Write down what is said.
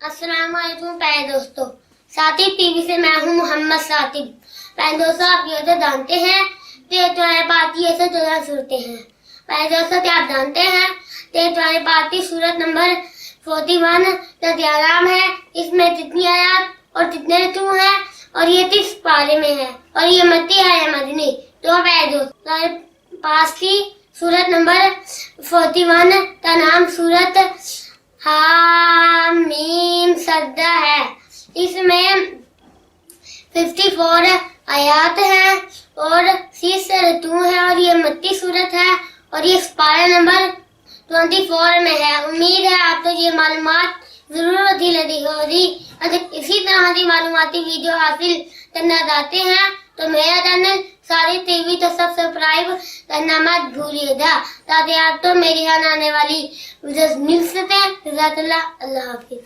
अस्सलाम वालेकुम प्यारे दोस्तों। सातिब टीवी से मैं हूँ मोहम्मद सातिब। प्यारे दोस्तों, आप ये तो जानते हैं तेरे तुम्हारे पाती ऐसे 14 सूरतें हैं। प्यारे दोस्तों, क्या आप जानते हैं तेरे तुम्हारे पाती सूरत नंबर 41 तत्याराम है। इसमें कितनी आयत और कितने रकू हैं और ये 30 पारे में है और ये मत्ती है मदनी। तो प्यारे दोस्तों, तुम्हारे पास की सूरत नंबर 41 का नाम सूरत हामीम सद्दा है। इसमें 54 आयात हैं और 30 रतू है और ये मत्ती सूरत है और ये पारा नंबर 24 में है। उम्मीद है आपको ये मालूमात जरूर अच्छी लगी होगी। अगर इसी तरह की मालूमाती वीडियो हासिल करना चाहते हैं तो मेरा चैनल सारी टीवी तो सब्सक्राइब करना मत भूलिएगा ताकि आपको मेरी यहाँ आने वाली वीडियोस मिल सके। अल्लाह हाफिज।